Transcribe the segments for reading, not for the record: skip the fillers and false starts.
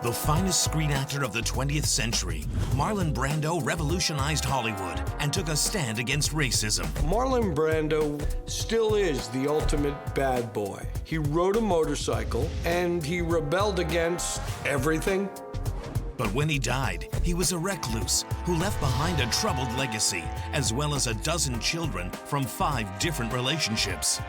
The finest screen actor of the 20th century, Marlon Brando revolutionized Hollywood and took a stand against racism. Marlon Brando still is the ultimate bad boy. He rode a motorcycle and he rebelled against everything. But when he died, he was a recluse who left behind a troubled legacy, as well as a dozen children from 5 different relationships.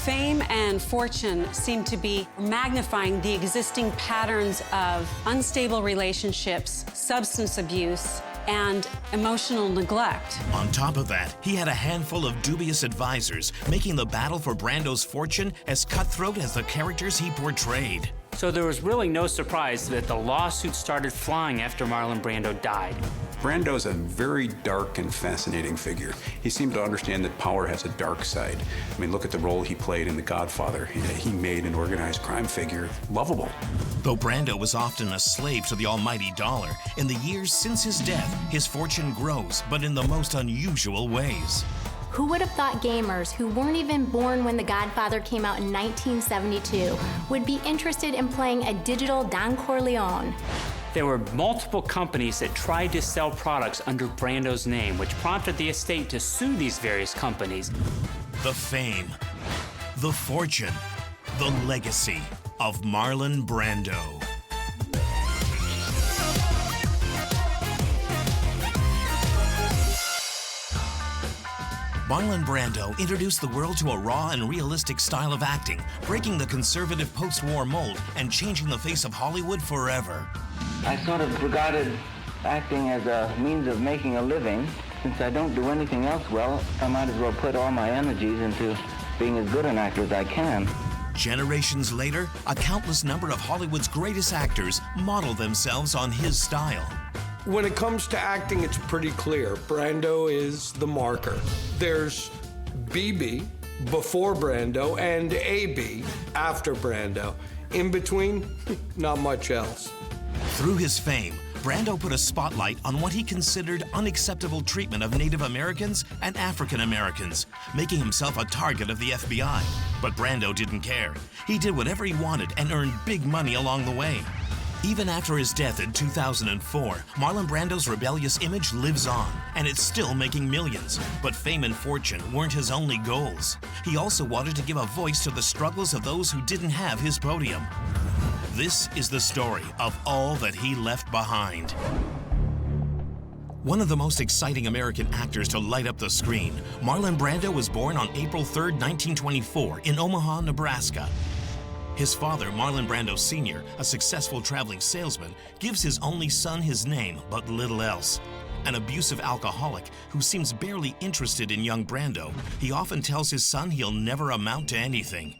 Fame and fortune seem to be magnifying the existing patterns of unstable relationships, substance abuse, and emotional neglect. On top of that, he had a handful of dubious advisors, making the battle for Brando's fortune as cutthroat as the characters he portrayed. So there was really no surprise that the lawsuits started flying after Marlon Brando died. Brando's a very dark and fascinating figure. He seemed to understand that power has a dark side. I mean, look at the role he played in The Godfather. He made an organized crime figure lovable. Though Brando was often a slave to the almighty dollar, in the years since his death, his fortune grows, but in the most unusual ways. Who would have thought gamers who weren't even born when The Godfather came out in 1972 would be interested in playing a digital Don Corleone? There were multiple companies that tried to sell products under Brando's name, which prompted the estate to sue these various companies. The fame, the fortune, the legacy of Marlon Brando. Marlon Brando introduced the world to a raw and realistic style of acting, breaking the conservative post-war mold and changing the face of Hollywood forever. I sort of regarded acting as a means of making a living. Since I don't do anything else well, I might as well put all my energies into being as good an actor as I can. Generations later, a countless number of Hollywood's greatest actors modeled themselves on his style. When it comes to acting, it's pretty clear. Brando is the marker. There's BB before Brando and AB after Brando. In between, not much else. Through his fame, Brando put a spotlight on what he considered unacceptable treatment of Native Americans and African Americans, making himself a target of the FBI. But Brando didn't care. He did whatever he wanted and earned big money along the way. Even after his death in 2004, Marlon Brando's rebellious image lives on, and it's still making millions. But fame and fortune weren't his only goals. He also wanted to give a voice to the struggles of those who didn't have his podium. This is the story of all that he left behind. One of the most exciting American actors to light up the screen, Marlon Brando was born on April 3, 1924, in Omaha, Nebraska. His father, Marlon Brando Sr., a successful traveling salesman, gives his only son his name, but little else. An abusive alcoholic who seems barely interested in young Brando, he often tells his son he'll never amount to anything.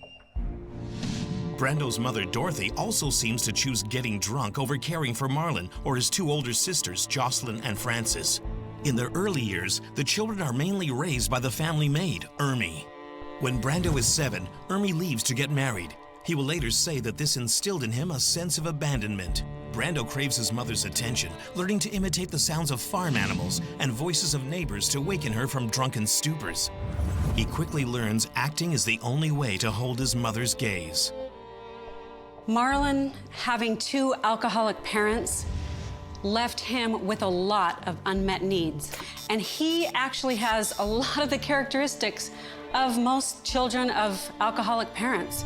Brando's mother, Dorothy, also seems to choose getting drunk over caring for Marlon or his 2 older sisters, Jocelyn and Frances. In their early years, the children are mainly raised by the family maid, Ermie. When Brando is 7, Ermie leaves to get married. He will later say that this instilled in him a sense of abandonment. Brando craves his mother's attention, learning to imitate the sounds of farm animals and voices of neighbors to waken her from drunken stupors. He quickly learns acting is the only way to hold his mother's gaze. Marlon, having 2 alcoholic parents, left him with a lot of unmet needs. And he actually has a lot of the characteristics of most children of alcoholic parents.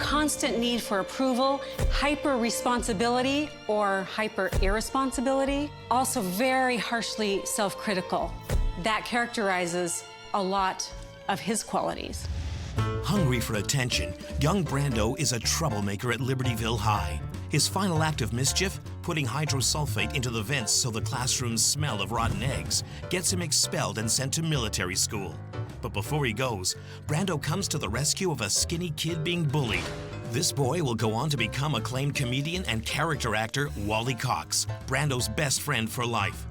Constant need for approval, hyper-responsibility or hyper-irresponsibility, also very harshly self-critical. That characterizes a lot of his qualities. Hungry for attention, young Brando is a troublemaker at Libertyville High. His final act of mischief, putting hydrosulfate into the vents so the classrooms smell of rotten eggs, gets him expelled and sent to military school. But before he goes, Brando comes to the rescue of a skinny kid being bullied. This boy will go on to become acclaimed comedian and character actor Wally Cox, Brando's best friend for life.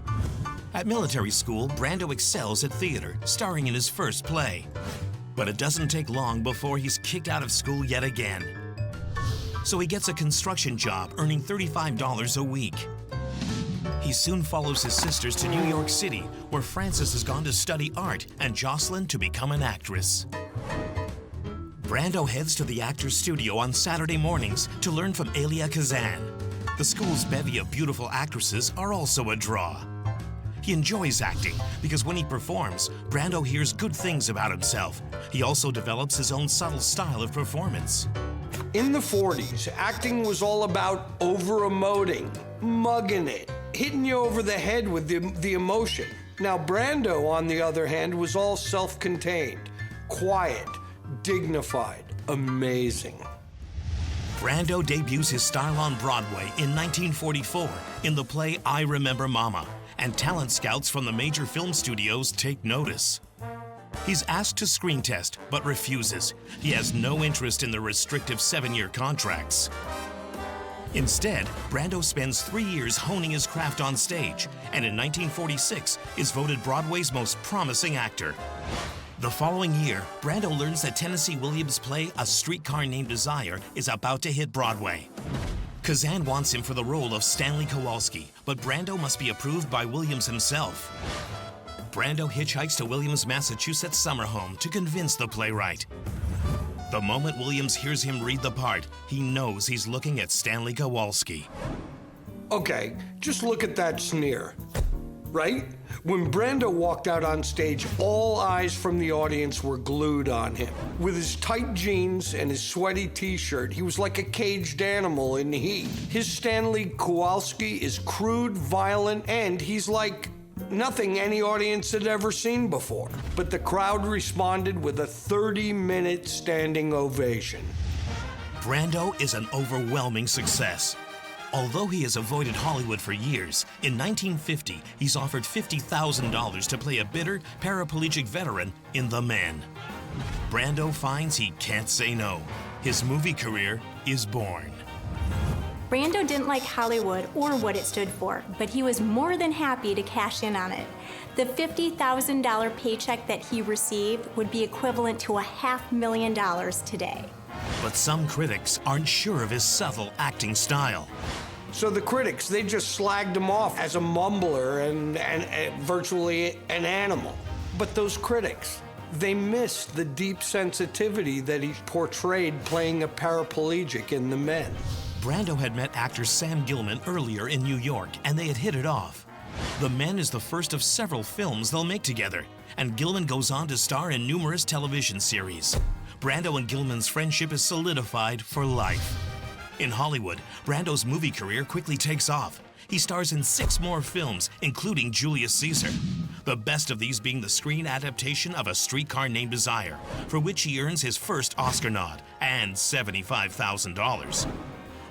At military school, Brando excels at theater, starring in his first play. But it doesn't take long before he's kicked out of school yet again. So he gets a construction job, earning $35 a week. He soon follows his sisters to New York City, where Frances has gone to study art and Jocelyn to become an actress. Brando heads to the actor's studio on Saturday mornings to learn from Elia Kazan. The school's bevy of beautiful actresses are also a draw. He enjoys acting because when he performs, Brando hears good things about himself. He also develops his own subtle style of performance. In the 40s, acting was all about over-emoting, mugging it, hitting you over the head with the emotion. Now, Brando, on the other hand, was all self-contained, quiet, dignified, amazing. Brando debuts his style on Broadway in 1944 in the play I Remember Mama, and talent scouts from the major film studios take notice. He's asked to screen test, but refuses. He has no interest in the restrictive 7-year contracts. Instead, Brando spends 3 years honing his craft on stage, and in 1946 is voted Broadway's most promising actor. The following year, Brando learns that Tennessee Williams' play A Streetcar Named Desire is about to hit Broadway. Kazan wants him for the role of Stanley Kowalski, but Brando must be approved by Williams himself. Brando hitchhikes to Williams' Massachusetts summer home to convince the playwright. The moment Williams hears him read the part, he knows he's looking at Stanley Kowalski. Okay, just look at that sneer, right? When Brando walked out on stage, all eyes from the audience were glued on him. With his tight jeans and his sweaty t-shirt, he was like a caged animal in heat. His Stanley Kowalski is crude, violent, and he's like nothing any audience had ever seen before. But the crowd responded with a 30-minute standing ovation. Brando is an overwhelming success. Although he has avoided Hollywood for years, in 1950, he's offered $50,000 to play a bitter, paraplegic veteran in The Man. Brando finds he can't say no. His movie career is born. Brando didn't like Hollywood or what it stood for, but he was more than happy to cash in on it. The $50,000 paycheck that he received would be equivalent to $500,000 today. But some critics aren't sure of his subtle acting style. So the critics, they just slagged him off as a mumbler and virtually an animal. But those critics, they missed the deep sensitivity that he portrayed playing a paraplegic in The Men. Brando had met actor Sam Gilman earlier in New York, and they had hit it off. The Men is the first of several films they'll make together, and Gilman goes on to star in numerous television series. Brando and Gilman's friendship is solidified for life. In Hollywood, Brando's movie career quickly takes off. He stars in 6 more films, including Julius Caesar. The best of these being the screen adaptation of A Streetcar Named Desire, for which he earns his first Oscar nod and $75,000.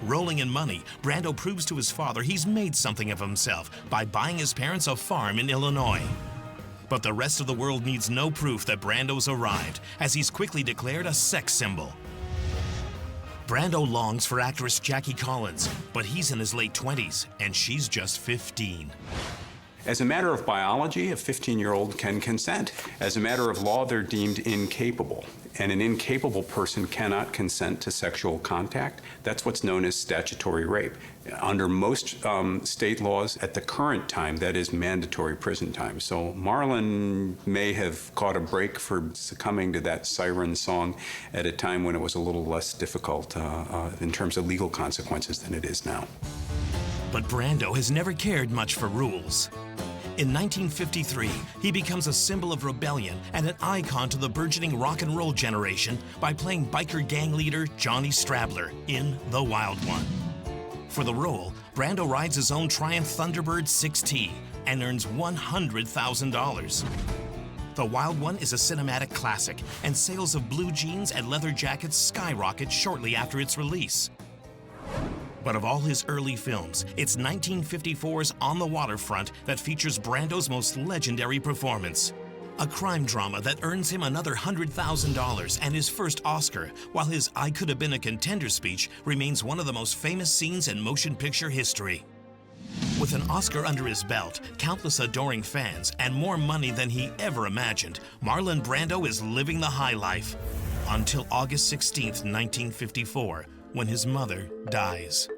Rolling in money, Brando proves to his father he's made something of himself by buying his parents a farm in Illinois. But the rest of the world needs no proof that Brando's arrived, as he's quickly declared a sex symbol. Brando longs for actress Jackie Collins, but he's in his late 20s, and she's just 15. As a matter of biology, a 15-year-old can consent. As a matter of law, they're deemed incapable. And an incapable person cannot consent to sexual contact. That's what's known as statutory rape. Under most state laws at the current time, that is mandatory prison time. So Marlon may have caught a break for succumbing to that siren song at a time when it was a little less difficult in terms of legal consequences than it is now. But Brando has never cared much for rules. In 1953, he becomes a symbol of rebellion and an icon to the burgeoning rock and roll generation by playing biker gang leader Johnny Strabler in The Wild One. For the role, Brando rides his own Triumph Thunderbird 6T and earns $100,000. The Wild One is a cinematic classic, and sales of blue jeans and leather jackets skyrocket shortly after its release. But of all his early films, it's 1954's On the Waterfront that features Brando's most legendary performance. A crime drama that earns him another $100,000 and his first Oscar, while his I Could Have Been a Contender speech remains one of the most famous scenes in motion picture history. With an Oscar under his belt, countless adoring fans, and more money than he ever imagined, Marlon Brando is living the high life. Until August 16th, 1954, when his mother dies.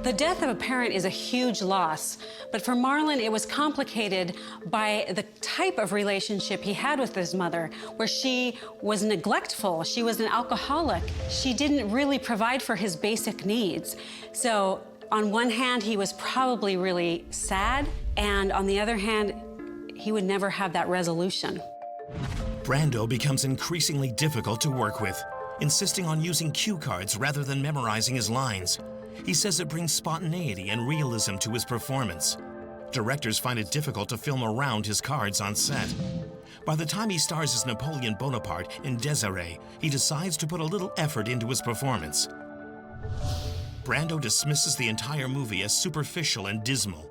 The death of a parent is a huge loss, but for Marlon, it was complicated by the type of relationship he had with his mother, where she was neglectful, she was an alcoholic, she didn't really provide for his basic needs. So On one hand, he was probably really sad, and on the other hand, he would never have that resolution. Brando becomes increasingly difficult to work with, insisting on using cue cards rather than memorizing his lines. He says it brings spontaneity and realism to his performance. Directors find it difficult to film around his cards on set. By the time he stars as Napoleon Bonaparte in Desiree, he decides to put a little effort into his performance. Brando dismisses the entire movie as superficial and dismal.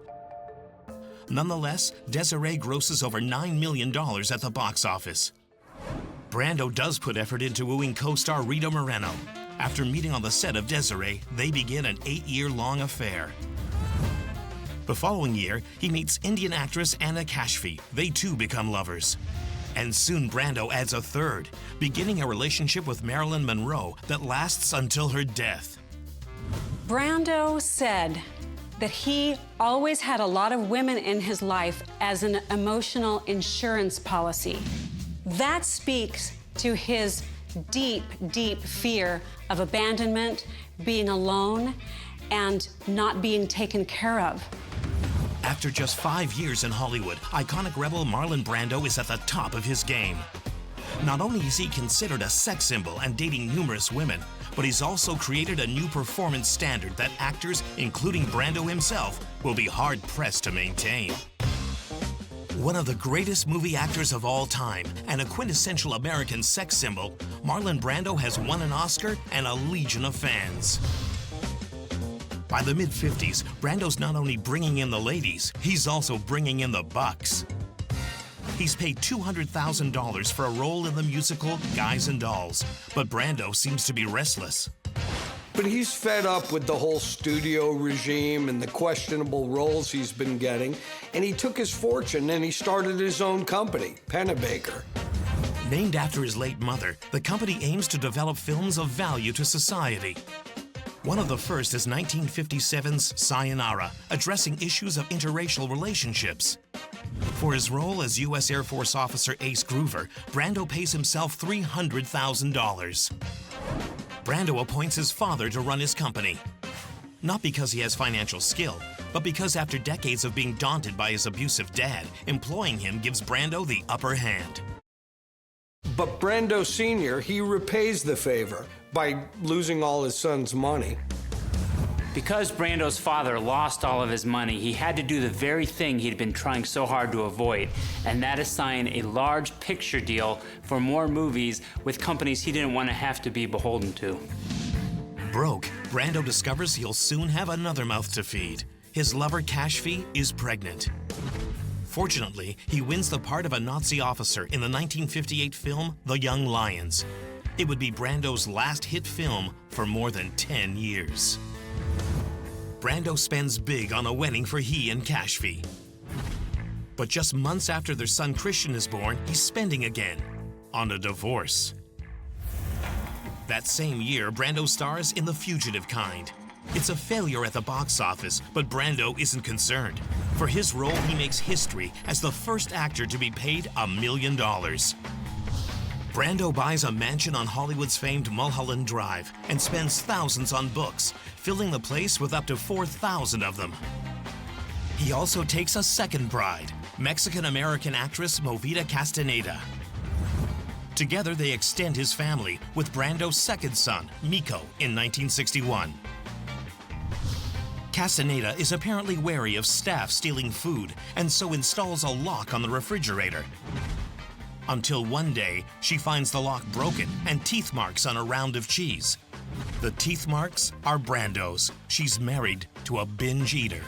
Nonetheless, Desiree grosses over $9 million at the box office. Brando does put effort into wooing co-star Rita Moreno. After meeting on the set of Desiree, they begin an 8-year-long affair. The following year, he meets Indian actress Anna Kashfi. They too become lovers. And soon Brando adds a third, beginning a relationship with Marilyn Monroe that lasts until her death. Brando said that he always had a lot of women in his life as an emotional insurance policy. That speaks to his deep, deep fear of abandonment, being alone, and not being taken care of. After just 5 years in Hollywood, iconic rebel Marlon Brando is at the top of his game. Not only is he considered a sex symbol and dating numerous women, but he's also created a new performance standard that actors, including Brando himself, will be hard-pressed to maintain. One of the greatest movie actors of all time and a quintessential American sex symbol, Marlon Brando has won an Oscar and a legion of fans. By the mid-50s, Brando's not only bringing in the ladies, he's also bringing in the bucks. He's paid $200,000 for a role in the musical Guys and Dolls, but Brando seems to be restless. But he's fed up with the whole studio regime and the questionable roles he's been getting, and he took his fortune and he started his own company, Pennebaker. Named after his late mother, the company aims to develop films of value to society. One of the first is 1957's Sayonara, addressing issues of interracial relationships. For his role as U.S. Air Force officer Ace Groover, Brando pays himself $300,000. Brando appoints his father to run his company. Not because he has financial skill, but because after decades of being daunted by his abusive dad, employing him gives Brando the upper hand. But Brando Sr., he repays the favor by losing all his son's money. Because Brando's father lost all of his money, he had to do the very thing he'd been trying so hard to avoid, and that is sign a large picture deal for more movies with companies he didn't want to have to be beholden to. Broke, Brando discovers he'll soon have another mouth to feed. His lover Kashfi is pregnant. Fortunately, he wins the part of a Nazi officer in the 1958 film The Young Lions. It would be Brando's last hit film for more than 10 years. Brando spends big on a wedding for he and Kashfi. But just months after their son Christian is born, he's spending again on a divorce. That same year, Brando stars in The Fugitive Kind. It's a failure at the box office, but Brando isn't concerned. For his role, he makes history as the first actor to be paid $1 million. Brando buys a mansion on Hollywood's famed Mulholland Drive and spends thousands on books, filling the place with up to 4,000 of them. He also takes a second bride, Mexican-American actress Movida Castaneda. Together, they extend his family with Brando's second son, Miko, in 1961. Castaneda is apparently wary of staff stealing food and so installs a lock on the refrigerator. Until one day, she finds the lock broken and teeth marks on a round of cheese. The teeth marks are Brando's. She's married to a binge eater.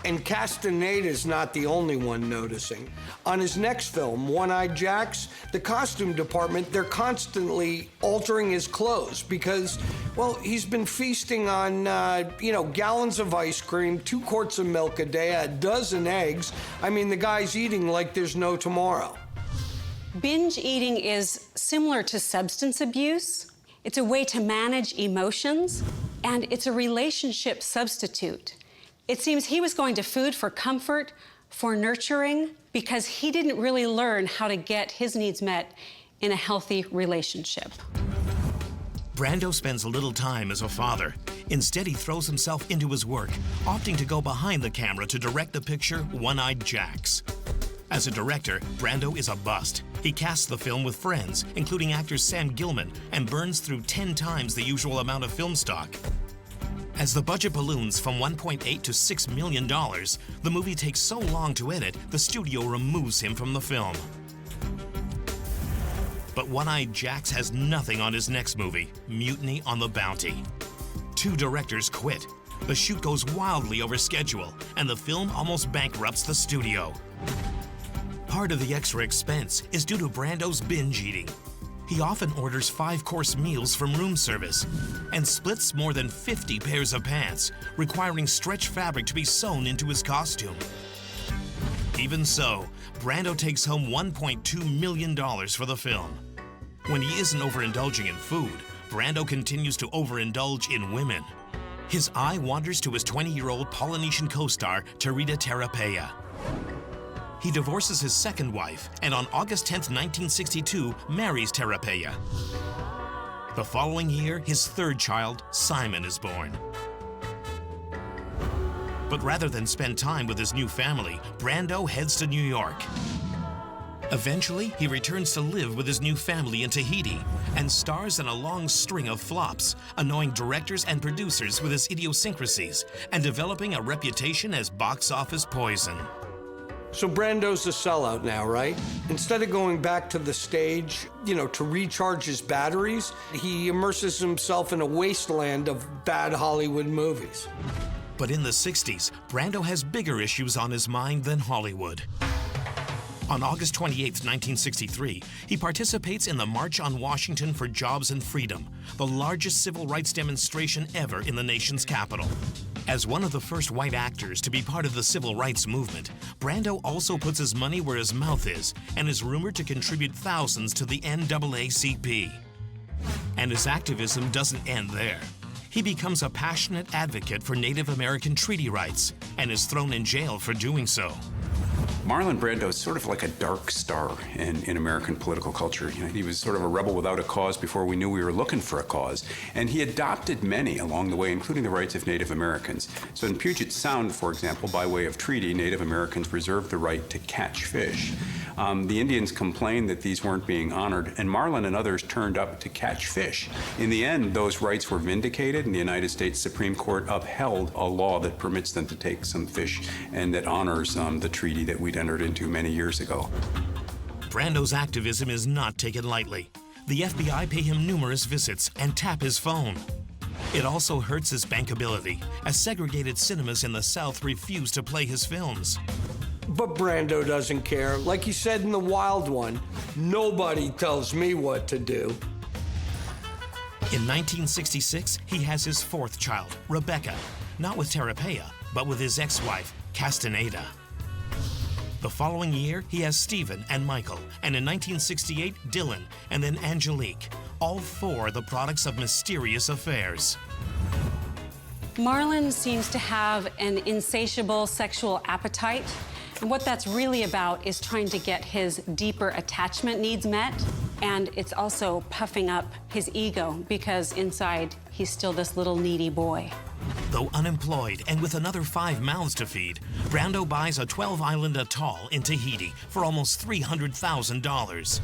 And Castaneda's not the only one noticing. On his next film, One-Eyed Jacks, the costume department, they're constantly altering his clothes because, well, he's been feasting on, gallons of ice cream, 2 quarts of milk a day, a dozen eggs. I mean, the guy's eating like there's no tomorrow. Binge eating is similar to substance abuse. It's a way to manage emotions, and it's a relationship substitute. It seems he was going to food for comfort, for nurturing, because he didn't really learn how to get his needs met in a healthy relationship. Brando spends little time as a father. Instead, he throws himself into his work, opting to go behind the camera to direct the picture One-Eyed Jacks. As a director, Brando is a bust. He casts the film with friends, including actors Sam Gilman, and burns through 10 times the usual amount of film stock. As the budget balloons from $1.8 to $6 million, the movie takes so long to edit, the studio removes him from the film. But One-Eyed Jacks has nothing on his next movie, Mutiny on the Bounty. 2 directors quit. The shoot goes wildly over schedule, and the film almost bankrupts the studio. Part of the extra expense is due to Brando's binge eating. He often orders 5-course meals from room service and splits more than 50 pairs of pants, requiring stretch fabric to be sewn into his costume. Even so, Brando takes home $1.2 million for the film. When he isn't overindulging in food, Brando continues to overindulge in women. His eye wanders to his 20-year-old Polynesian co-star, Teresa Terapea. He divorces his second wife and on August 10, 1962, marries Terapea. The following year, his third child, Simon, is born. But rather than spend time with his new family, Brando heads to New York. Eventually, he returns to live with his new family in Tahiti and stars in a long string of flops, annoying directors and producers with his idiosyncrasies and developing a reputation as box office poison. So Brando's a sellout now, right? Instead of going back to the stage, to recharge his batteries, he immerses himself in a wasteland of bad Hollywood movies. But in the 60s, Brando has bigger issues on his mind than Hollywood. On August 28, 1963, he participates in the March on Washington for Jobs and Freedom, the largest civil rights demonstration ever in the nation's capital. As one of the first white actors to be part of the civil rights movement, Brando also puts his money where his mouth is and is rumored to contribute thousands to the NAACP. And his activism doesn't end there. He becomes a passionate advocate for Native American treaty rights and is thrown in jail for doing so. Marlon Brando is sort of like a dark star in American political culture. He was sort of a rebel without a cause before we knew we were looking for a cause. And he adopted many along the way, including the rights of Native Americans. So in Puget Sound, for example, by way of treaty, Native Americans reserved the right to catch fish. The Indians complained that these weren't being honored, and Marlon and others turned up to catch fish. In the end, those rights were vindicated, and the United States Supreme Court upheld a law that permits them to take some fish and that honors the treaty that we'd entered into many years ago. Brando's activism is not taken lightly. The FBI pay him numerous visits and tap his phone. It also hurts his bankability, as segregated cinemas in the South refuse to play his films. But Brando doesn't care. Like he said in The Wild One, nobody tells me what to do. In 1966, he has his 4th child, Rebecca, not with Terapea, but with his ex-wife, Castaneda. The following year, he has Stephen and Michael, and in 1968, Dylan, and then Angelique, all 4 the products of mysterious affairs. Marlon seems to have an insatiable sexual appetite, and what that's really about is trying to get his deeper attachment needs met, and it's also puffing up his ego because inside he's still this little needy boy. Though unemployed and with another 5 mouths to feed, Brando buys a 12-island atoll in Tahiti for almost $300,000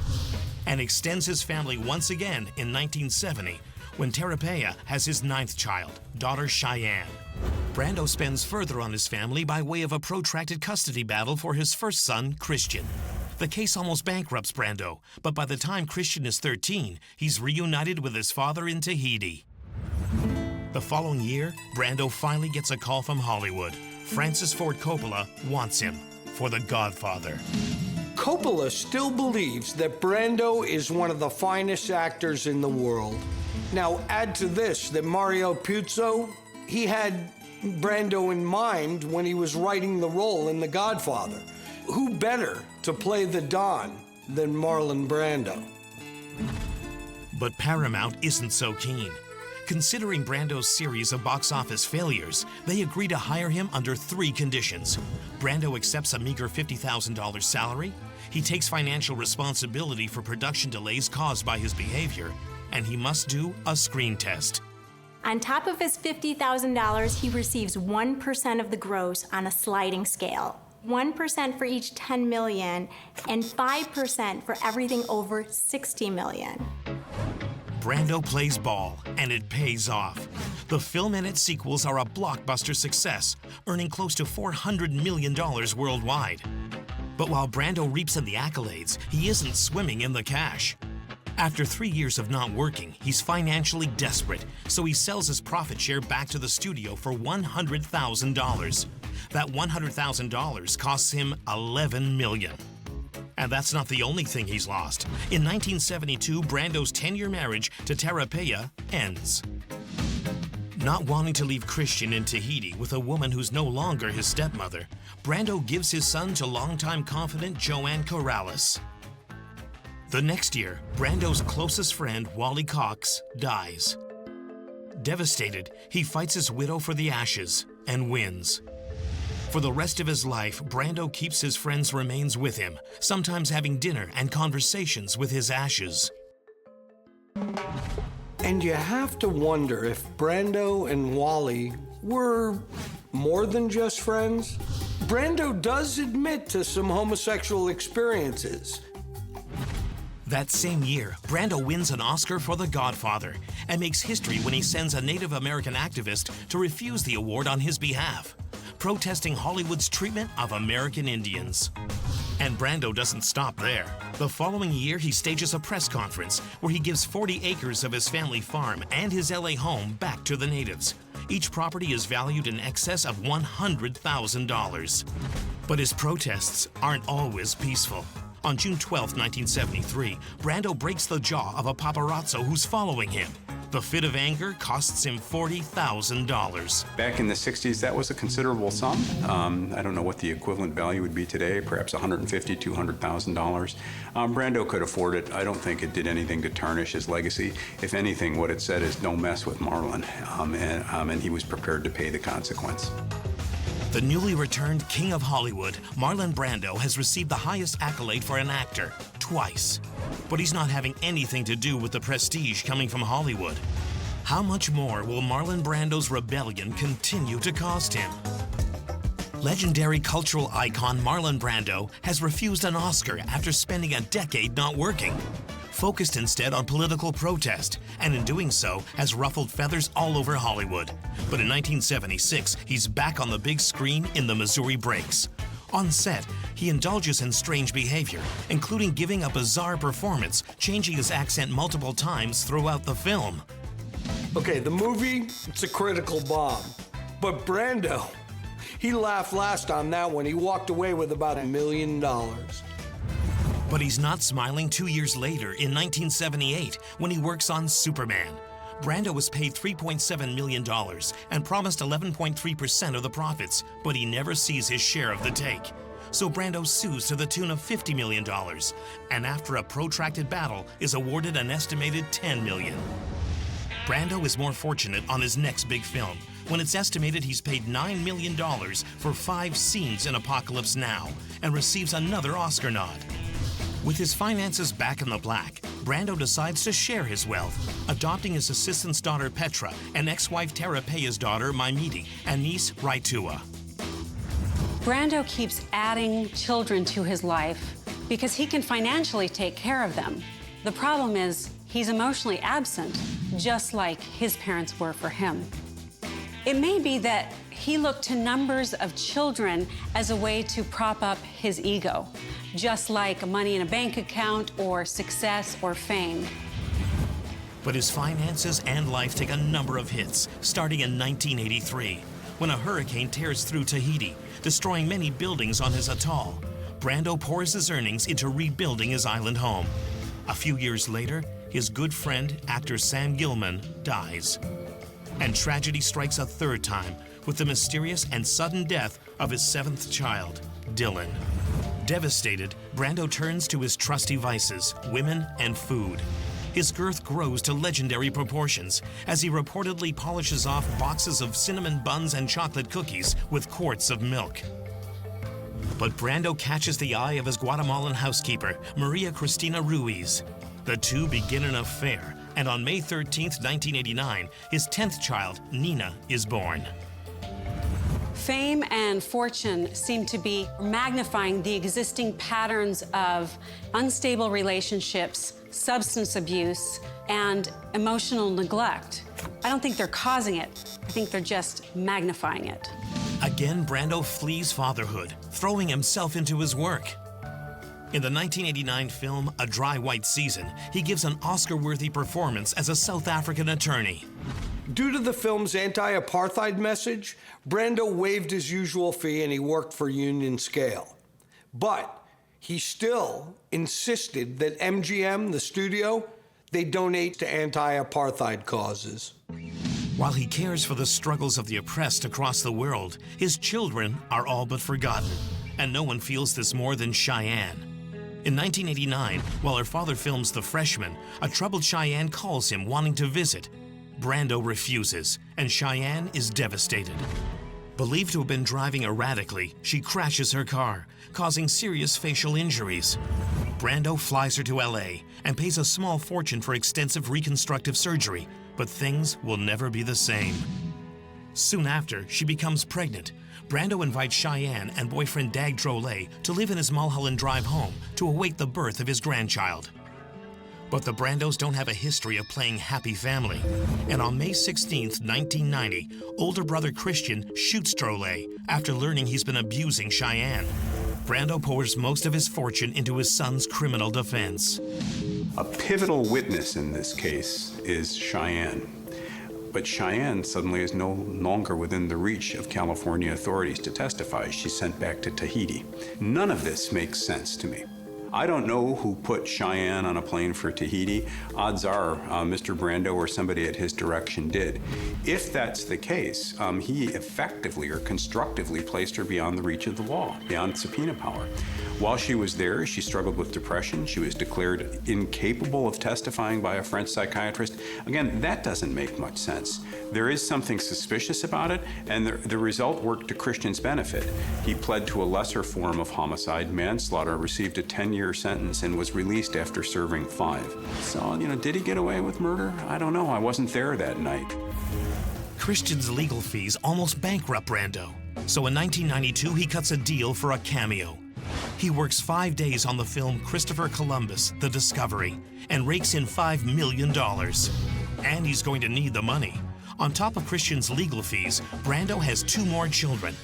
and extends his family once again in 1970 when Terapea has his 9th child, daughter Cheyenne. Brando spends further on his family by way of a protracted custody battle for his first son, Christian. The case almost bankrupts Brando, but by the time Christian is 13, he's reunited with his father in Tahiti. The following year, Brando finally gets a call from Hollywood. Francis Ford Coppola wants him for The Godfather. Coppola still believes that Brando is one of the finest actors in the world. Now, add to this that Mario Puzo, he had Brando in mind when he was writing the role in The Godfather. Who better to play the Don than Marlon Brando? But Paramount isn't so keen. Considering Brando's series of box office failures, they agree to hire him under 3 conditions. Brando accepts a meager $50,000 salary, he takes financial responsibility for production delays caused by his behavior, and he must do a screen test. On top of his $50,000, he receives 1% of the gross on a sliding scale. 1% for each 10 million and 5% for everything over 60 million. Brando plays ball, and it pays off. The film and its sequels are a blockbuster success, earning close to $400 million worldwide. But while Brando reaps in the accolades, he isn't swimming in the cash. After 3 years of not working, he's financially desperate, so he sells his profit share back to the studio for $100,000. That $100,000 costs him $11 million. And that's not the only thing he's lost. In 1972, Brando's 10-year marriage to Tarapea ends. Not wanting to leave Christian in Tahiti with a woman who's no longer his stepmother, Brando gives his son to longtime confidant Joanne Corrales. The next year, Brando's closest friend, Wally Cox, dies. Devastated, he fights his widow for the ashes and wins. For the rest of his life, Brando keeps his friend's remains with him, sometimes having dinner and conversations with his ashes. And you have to wonder if Brando and Wally were more than just friends. Brando does admit to some homosexual experiences. That same year, Brando wins an Oscar for The Godfather and makes history when he sends a Native American activist to refuse the award on his behalf, protesting Hollywood's treatment of American Indians. And Brando doesn't stop there. The following year, he stages a press conference where he gives 40 acres of his family farm and his LA home back to the natives. Each property is valued in excess of $100,000. But his protests aren't always peaceful. On June 12, 1973, Brando breaks the jaw of a paparazzo who's following him. The fit of anger costs him $40,000. Back in the 60s, that was a considerable sum. I don't know what the equivalent value would be today, perhaps $150,000, $200,000. Brando could afford it. I don't think it did anything to tarnish his legacy. If anything, what it said is don't mess with Marlon, and he was prepared to pay the consequence. The newly returned King of Hollywood, Marlon Brando, has received the highest accolade for an actor, twice. But he's not having anything to do with the prestige coming from Hollywood. How much more will Marlon Brando's rebellion continue to cost him? Legendary cultural icon Marlon Brando has refused an Oscar after spending a decade not working. Focused instead on political protest, and in doing so, has ruffled feathers all over Hollywood. But in 1976, he's back on the big screen in The Missouri Breaks. On set, he indulges in strange behavior, including giving a bizarre performance, changing his accent multiple times throughout the film. Okay, the movie, it's a critical bomb. But Brando, he laughed last on that one. He walked away with about $1 million. But he's not smiling 2 years later in 1978 when he works on Superman. Brando was paid $3.7 million and promised 11.3% of the profits, but he never sees his share of the take. So Brando sues to the tune of $50 million, and after a protracted battle is awarded an estimated $10 million. Brando is more fortunate on his next big film, when it's estimated he's paid $9 million for 5 scenes in Apocalypse Now, and receives another Oscar nod. With his finances back in the black, Brando decides to share his wealth, adopting his assistant's daughter Petra and ex-wife Tarapea's daughter Maimiti and niece Raitua. Brando keeps adding children to his life because he can financially take care of them. The problem is he's emotionally absent, just like his parents were for him. It may be that he looked to numbers of children as a way to prop up his ego, just like money in a bank account or success or fame. But his finances and life take a number of hits, starting in 1983, when a hurricane tears through Tahiti, destroying many buildings on his atoll. Brando pours his earnings into rebuilding his island home. A few years later, his good friend, actor Sam Gilman, dies. And tragedy strikes a third time with the mysterious and sudden death of his 7th child, Dylan. Devastated, Brando turns to his trusty vices, women and food. His girth grows to legendary proportions as he reportedly polishes off boxes of cinnamon buns and chocolate cookies with quarts of milk. But Brando catches the eye of his Guatemalan housekeeper, Maria Cristina Ruiz. The two begin an affair, And on May 13th, 1989, his 10th child, Nina, is born. Fame and fortune seem to be magnifying the existing patterns of unstable relationships, substance abuse, and emotional neglect. I don't think they're causing it. I think they're just magnifying it. Again, Brando flees fatherhood, throwing himself into his work. In the 1989 film A Dry White Season, he gives an Oscar-worthy performance as a South African attorney. Due to the film's anti-apartheid message, Brando waived his usual fee and he worked for Union Scale. But he still insisted that MGM, the studio, they donate to anti-apartheid causes. While he cares for the struggles of the oppressed across the world, his children are all but forgotten, and no one feels this more than Cheyenne. In 1989, while her father films The Freshman, a troubled Cheyenne calls him wanting to visit. Brando refuses, and Cheyenne is devastated. Believed to have been driving erratically, she crashes her car, causing serious facial injuries. Brando flies her to LA and pays a small fortune for extensive reconstructive surgery, but things will never be the same. Soon after, she becomes pregnant. Brando invites Cheyenne and boyfriend Dag Drolet to live in his Mulholland Drive home to await the birth of his grandchild. But the Brandos don't have a history of playing happy family. And on May 16th, 1990, older brother Christian shoots Drolet after learning he's been abusing Cheyenne. Brando pours most of his fortune into his son's criminal defense. A pivotal witness in this case is Cheyenne. But Cheyenne suddenly is no longer within the reach of California authorities to testify. She's sent back to Tahiti. None of this makes sense to me. I don't know who put Cheyenne on a plane for Tahiti. Odds are Mr. Brando or somebody at his direction did. If that's the case, he effectively or constructively placed her beyond the reach of the law, beyond subpoena power. While she was there, she struggled with depression. She was declared incapable of testifying by a French psychiatrist. Again, that doesn't make much sense. There is something suspicious about it, and the result worked to Christian's benefit. He pled to a lesser form of homicide, manslaughter, received a 10-year sentence, and was released after serving 5. So, did he get away with murder? I don't know. I wasn't there that night. Christian's legal fees almost bankrupt Brando. So in 1992, he cuts a deal for a cameo. He works 5 days on the film Christopher Columbus, The Discovery, and rakes in $5 million. And he's going to need the money. On top of Christian's legal fees, Brando has 2 more children.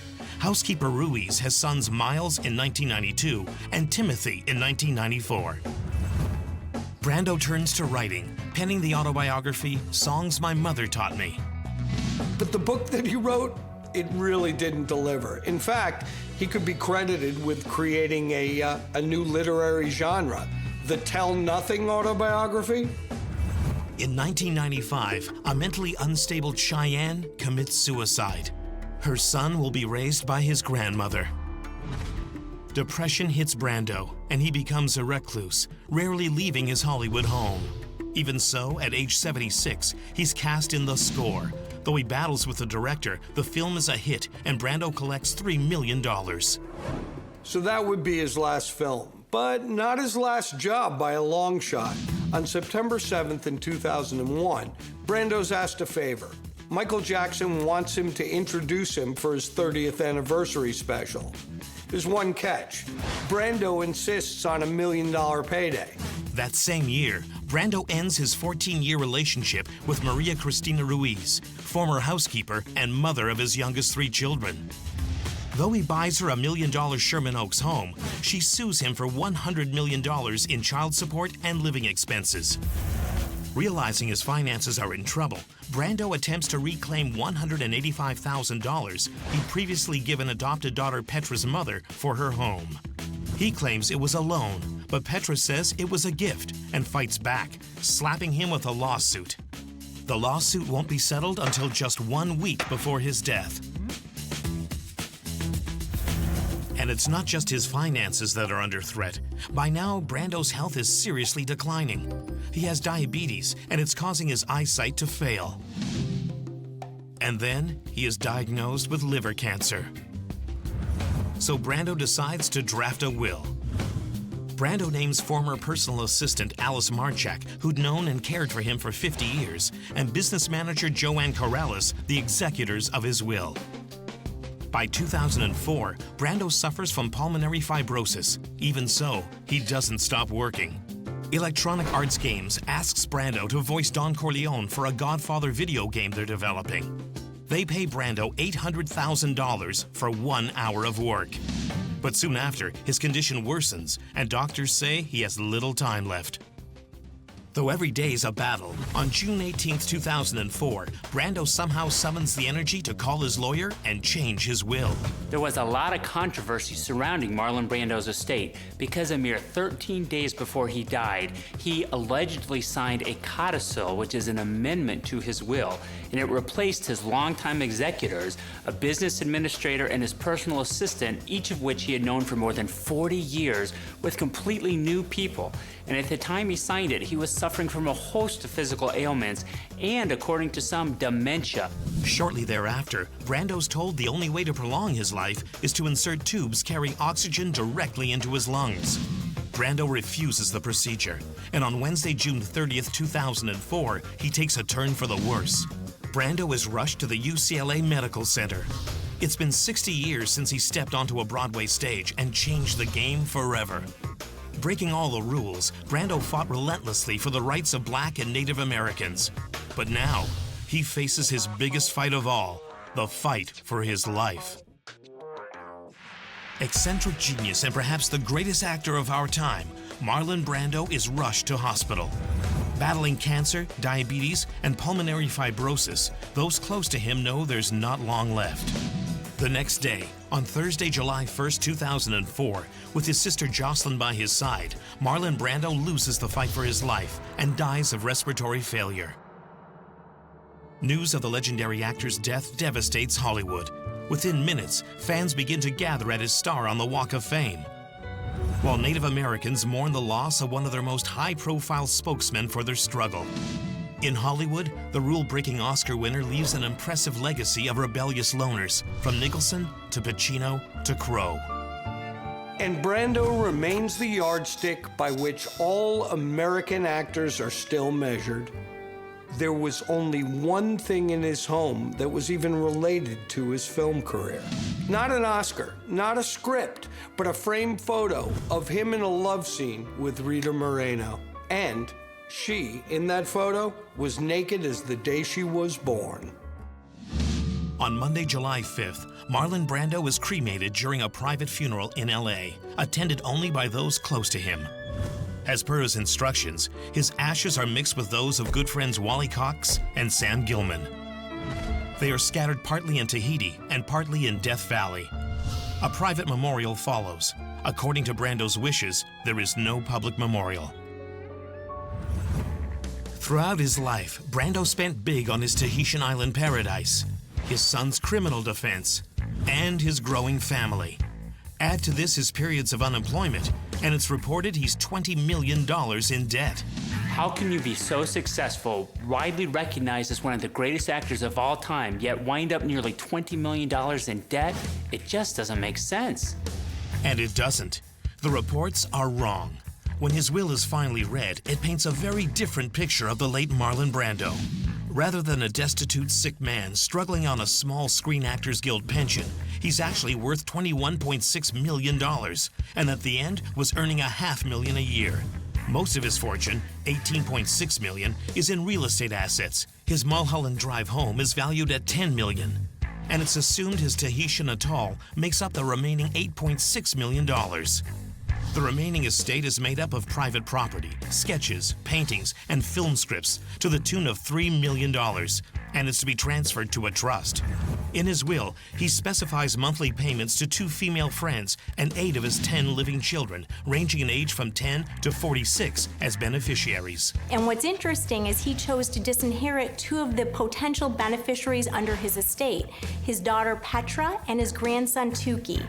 Housekeeper Ruiz has sons Miles in 1992 and Timothy in 1994. Brando turns to writing, penning the autobiography Songs My Mother Taught Me. But the book that he wrote, it really didn't deliver. In fact, he could be credited with creating a new literary genre, the tell-nothing autobiography. In 1995, a mentally unstable Cheyenne commits suicide. Her son will be raised by his grandmother. Depression hits Brando, and he becomes a recluse, rarely leaving his Hollywood home. Even so, at age 76, he's cast in The Score. Though he battles with the director, the film is a hit, and Brando collects $3 million. So that would be his last film, but not his last job by a long shot. On September 7th in 2001, Brando's asked a favor. Michael Jackson wants him to introduce him for his 30th anniversary special. There's one catch. Brando insists on $1 million payday. That same year, Brando ends his 14-year relationship with Maria Cristina Ruiz, former housekeeper and mother of his youngest 3 children. Though he buys her $1 million Sherman Oaks home, she sues him for $100 million in child support and living expenses. Realizing his finances are in trouble, Brando attempts to reclaim $185,000 he'd previously given adopted daughter Petra's mother for her home. He claims it was a loan, but Petra says it was a gift and fights back, slapping him with a lawsuit. The lawsuit won't be settled until just 1 week before his death. And it's not just his finances that are under threat. By now, Brando's health is seriously declining. He has diabetes, and it's causing his eyesight to fail. And then he is diagnosed with liver cancer. So Brando decides to draft a will. Brando names former personal assistant Alice Marchak, who'd known and cared for him for 50 years, and business manager Joanne Corrales the executors of his will. By 2004, Brando suffers from pulmonary fibrosis. Even so, he doesn't stop working. Electronic Arts Games asks Brando to voice Don Corleone for a Godfather video game they're developing. They pay Brando $800,000 for 1 hour of work. But soon after, his condition worsens, and doctors say he has little time left. Though every day's a battle, on June 18, 2004, Brando somehow summons the energy to call his lawyer and change his will. There was a lot of controversy surrounding Marlon Brando's estate because a mere 13 days before he died, he allegedly signed a codicil, which is an amendment to his will, and it replaced his longtime executors, a business administrator and his personal assistant, each of which he had known for more than 40 years, with completely new people. And at the time he signed it, he was suffering from a host of physical ailments and, according to some, dementia. Shortly thereafter, Brando's told the only way to prolong his life is to insert tubes carrying oxygen directly into his lungs. Brando refuses the procedure, and on Wednesday, June 30th, 2004, he takes a turn for the worse. Brando is rushed to the UCLA Medical Center. It's been 60 years since he stepped onto a Broadway stage and changed the game forever. Breaking all the rules, Brando fought relentlessly for the rights of Black and Native Americans. But now, he faces his biggest fight of all, the fight for his life. Eccentric genius and perhaps the greatest actor of our time, Marlon Brando is rushed to hospital. Battling cancer, diabetes, and pulmonary fibrosis, those close to him know there's not long left. The next day, on Thursday, July 1st, 2004, with his sister Jocelyn by his side, Marlon Brando loses the fight for his life and dies of respiratory failure. News of the legendary actor's death devastates Hollywood. Within minutes, fans begin to gather at his star on the Walk of Fame, while Native Americans mourn the loss of one of their most high-profile spokesmen for their struggle. In Hollywood, the rule-breaking Oscar winner leaves an impressive legacy of rebellious loners, from Nicholson to Pacino to Crowe. And Brando remains the yardstick by which all American actors are still measured. There was only one thing in his home that was even related to his film career. Not an Oscar, not a script, but a framed photo of him in a love scene with Rita Moreno. And she, in that photo, was naked as the day she was born. On Monday, July 5th, Marlon Brando was cremated during a private funeral in LA, attended only by those close to him. As per his instructions, his ashes are mixed with those of good friends Wally Cox and Sam Gilman. They are scattered partly in Tahiti and partly in Death Valley. A private memorial follows. According to Brando's wishes, there is no public memorial. Throughout his life, Brando spent big on his Tahitian island paradise, his son's criminal defense, and his growing family. Add to this his periods of unemployment, and it's reported he's $20 million in debt. How can you be so successful, widely recognized as one of the greatest actors of all time, yet wind up nearly $20 million in debt? It just doesn't make sense. And it doesn't. The reports are wrong. When his will is finally read, it paints a very different picture of the late Marlon Brando. Rather than a destitute, sick man struggling on a small Screen Actors Guild pension, he's actually worth $21.6 million, and at the end was earning $500,000 a year. Most of his fortune, $18.6 million, is in real estate assets. His Mulholland Drive home is valued at $10 million, and it's assumed his Tahitian atoll makes up the remaining $8.6 million. The remaining estate is made up of private property, sketches, paintings, and film scripts to the tune of $3 million, and it's to be transferred to a trust. In his will, he specifies monthly payments to 2 female friends and 8 of his 10 living children, ranging in age from 10 to 46 as beneficiaries. And what's interesting is he chose to disinherit 2 of the potential beneficiaries under his estate, his daughter Petra and his grandson Tuki.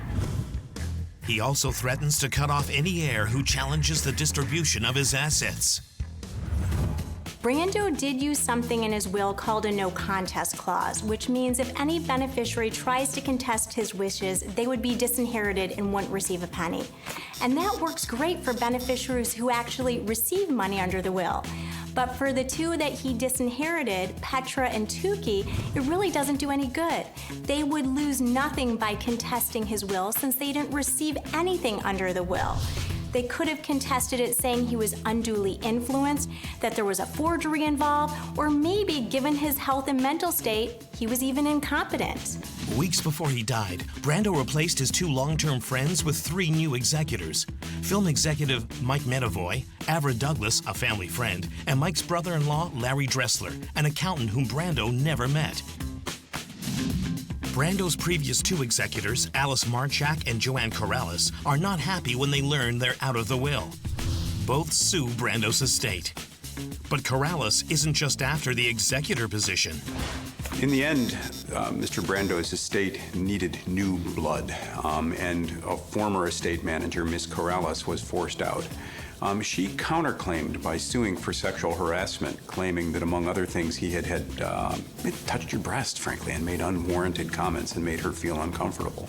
He also threatens to cut off any heir who challenges the distribution of his assets. Brando did use something in his will called a no contest clause, which means if any beneficiary tries to contest his wishes, they would be disinherited and wouldn't receive a penny. And that works great for beneficiaries who actually receive money under the will. But for the two that he disinherited, Petra and Tukey, it really doesn't do any good. They would lose nothing by contesting his will since they didn't receive anything under the will. They could have contested it saying he was unduly influenced, that there was a forgery involved, or maybe, given his health and mental state, he was even incompetent. Weeks before he died, Brando replaced his two long-term friends with three new executors. Film executive Mike Medavoy, Avra Douglas, a family friend, and Mike's brother-in-law, Larry Dressler, an accountant whom Brando never met. Brando's previous two executors, Alice Marchak and Joanne Corrales, are not happy when they learn they're out of the will. Both sue Brando's estate. But Corrales isn't just after the executor position. In the end, Mr. Brando's estate needed new blood, and a former estate manager, Ms. Corrales, was forced out. She counterclaimed by suing for sexual harassment, claiming that, among other things, he had touched her breast, frankly, and made unwarranted comments and made her feel uncomfortable.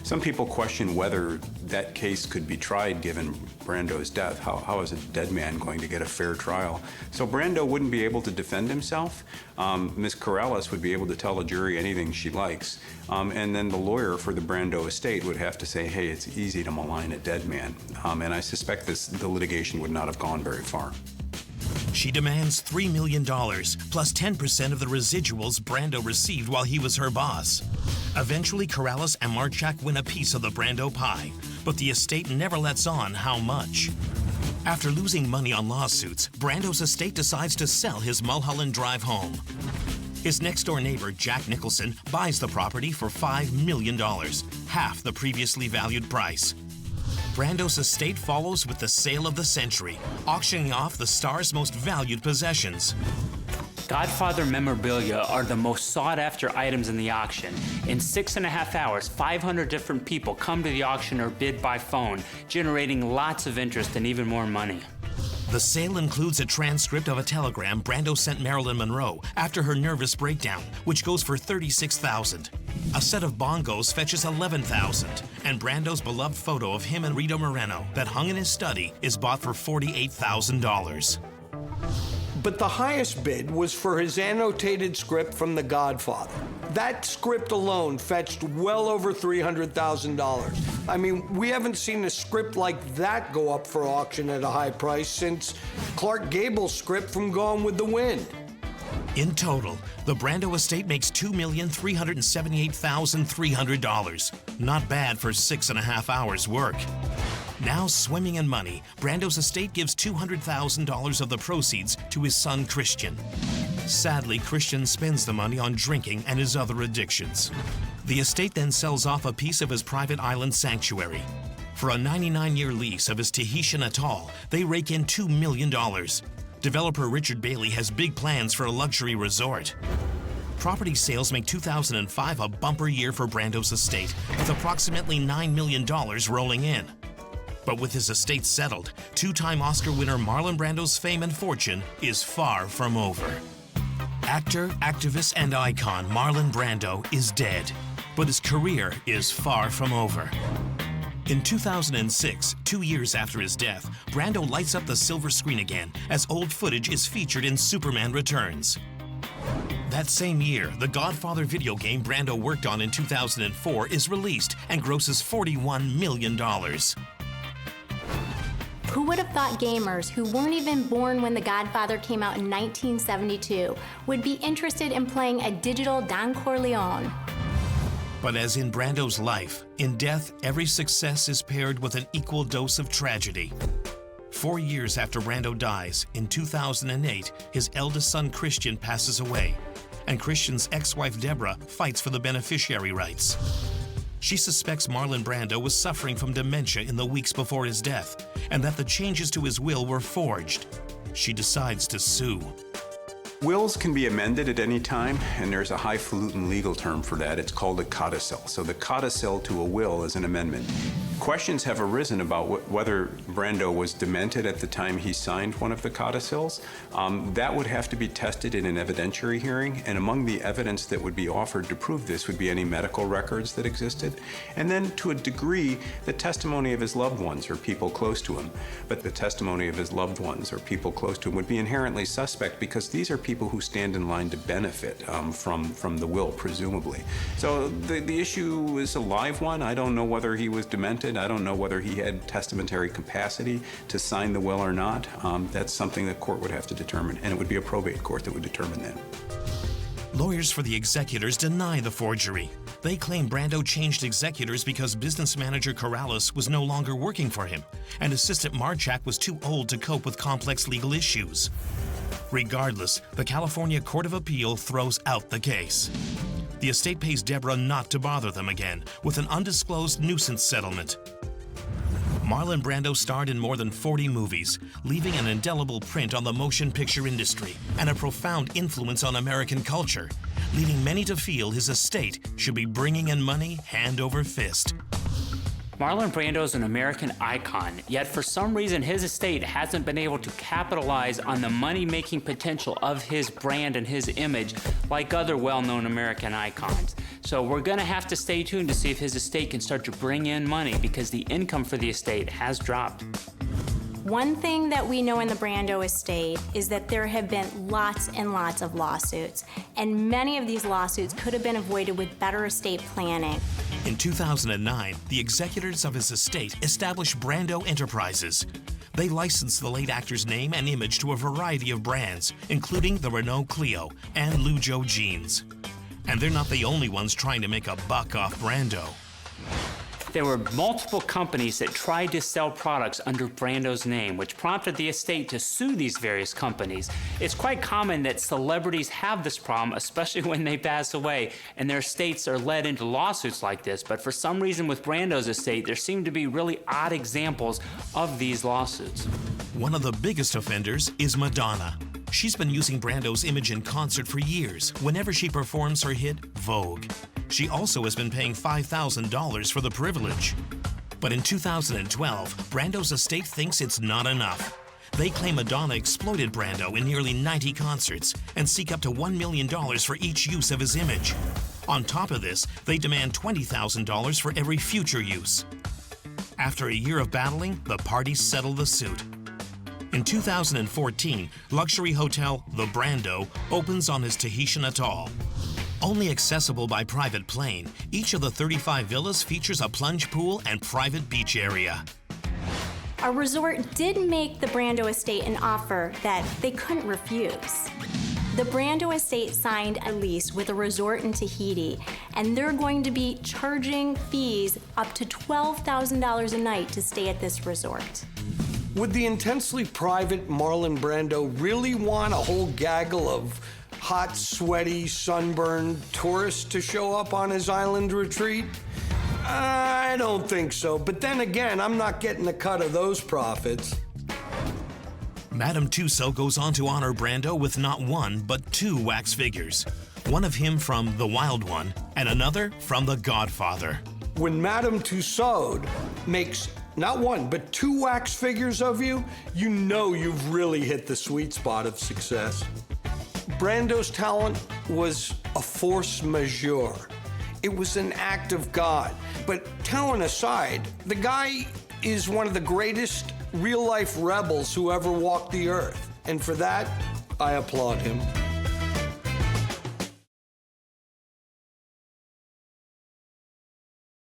Some people question whether that case could be tried given Brando's death. How is a dead man going to get a fair trial? So Brando wouldn't be able to defend himself. Ms. Corrales would be able to tell a jury anything she likes. And then the lawyer for the Brando estate would have to say, hey, it's easy to malign a dead man. And I suspect the litigation would not have gone very far. She demands $3 million, plus 10% of the residuals Brando received while he was her boss. Eventually, Corrales and Marchak win a piece of the Brando pie, but the estate never lets on how much. After losing money on lawsuits, Brando's estate decides to sell his Mulholland Drive home. His next-door neighbor, Jack Nicholson, buys the property for $5 million, half the previously valued price. Brando's estate follows with the sale of the century, auctioning off the star's most valued possessions. Godfather memorabilia are the most sought-after items in the auction. In 6.5 hours, 500 different people come to the auction or bid by phone, generating lots of interest and even more money. The sale includes a transcript of a telegram Brando sent Marilyn Monroe after her nervous breakdown, which goes for $36,000. A set of bongos fetches $11,000, and Brando's beloved photo of him and Rita Moreno that hung in his study is bought for $48,000. But the highest bid was for his annotated script from The Godfather. That script alone fetched well over $300,000. I mean, we haven't seen a script like that go up for auction at a high price since Clark Gable's script from Gone with the Wind. In total, the Brando estate makes $2,378,300. Not bad for 6.5 hours work. Now swimming in money, Brando's estate gives $200,000 of the proceeds to his son Christian. Sadly, Christian spends the money on drinking and his other addictions. The estate then sells off a piece of his private island sanctuary. For a 99-year lease of his Tahitian atoll, they rake in $2 million. Developer Richard Bailey has big plans for a luxury resort. Property sales make 2005 a bumper year for Brando's estate, with approximately $9 million rolling in. But with his estate settled, two-time Oscar winner Marlon Brando's fame and fortune is far from over. Actor, activist, and icon Marlon Brando is dead, but his career is far from over. In 2006, 2 years after his death, Brando lights up the silver screen again as old footage is featured in Superman Returns. That same year, the Godfather video game Brando worked on in 2004 is released and grosses $41 million. Who would have thought gamers who weren't even born when The Godfather came out in 1972 would be interested in playing a digital Don Corleone? But as in Brando's life, in death, every success is paired with an equal dose of tragedy. 4 years after Brando dies, in 2008, his eldest son Christian passes away, and Christian's ex-wife Deborah fights for the beneficiary rights. She suspects Marlon Brando was suffering from dementia in the weeks before his death, and that the changes to his will were forged. She decides to sue. Wills can be amended at any time, and there's a highfalutin legal term for that. It's called a codicil. So the codicil to a will is an amendment. Questions have arisen about whether Brando was demented at the time he signed one of the codicils. That would have to be tested in an evidentiary hearing, and among the evidence that would be offered to prove this would be any medical records that existed, and then to a degree, the testimony of his loved ones or people close to him. But the testimony of his loved ones or people close to him would be inherently suspect because these are people who stand in line to benefit from the will, presumably. So the issue is a live one. I don't know whether he was demented. I don't know whether he had testamentary capacity to sign the will or not. That's something the court would have to determine, and it would be a probate court that would determine that. Lawyers for the executors deny the forgery. They claim Brando changed executors because business manager Corrales was no longer working for him, and assistant Marchak was too old to cope with complex legal issues. Regardless, the California Court of Appeal throws out the case. The estate pays Deborah not to bother them again with an undisclosed nuisance settlement. Marlon Brando starred in more than 40 movies, leaving an indelible print on the motion picture industry and a profound influence on American culture, leading many to feel his estate should be bringing in money hand over fist. Marlon Brando is an American icon, yet for some reason his estate hasn't been able to capitalize on the money-making potential of his brand and his image like other well-known American icons. So we're gonna have to stay tuned to see if his estate can start to bring in money because the income for the estate has dropped. One thing that we know in the Brando estate is that there have been lots and lots of lawsuits, and many of these lawsuits could have been avoided with better estate planning. In 2009, the executors of his estate established Brando Enterprises. They licensed the late actor's name and image to a variety of brands, including the Renault Clio and Lujo jeans. And they're not the only ones trying to make a buck off Brando. There were multiple companies that tried to sell products under Brando's name, which prompted the estate to sue these various companies. It's quite common that celebrities have this problem, especially when they pass away, and their estates are led into lawsuits like this. But for some reason with Brando's estate, there seem to be really odd examples of these lawsuits. One of the biggest offenders is Madonna. She's been using Brando's image in concert for years, whenever she performs her hit Vogue. She also has been paying $5,000 for the privilege. But in 2012, Brando's estate thinks it's not enough. They claim Madonna exploited Brando in nearly 90 concerts and seek up to $1 million for each use of his image. On top of this, they demand $20,000 for every future use. After a year of battling, the parties settle the suit. In 2014, luxury hotel The Brando opens on his Tahitian atoll. Only accessible by private plane, each of the 35 villas features a plunge pool and private beach area. Our resort did make the Brando estate an offer that they couldn't refuse. The Brando estate signed a lease with a resort in Tahiti, and they're going to be charging fees up to $12,000 a night to stay at this resort. Would the intensely private Marlon Brando really want a whole gaggle of hot, sweaty, sunburned tourists to show up on his island retreat? I don't think so, but then again, I'm not getting a cut of those profits. Madame Tussauds goes on to honor Brando with not one, but two wax figures. One of him from The Wild One, and another from The Godfather. When Madame Tussauds makes not one, but two wax figures of you, you know you've really hit the sweet spot of success. Brando's talent was a force majeure. It was an act of God. But talent aside, the guy is one of the greatest real-life rebels who ever walked the earth. And for that, I applaud him.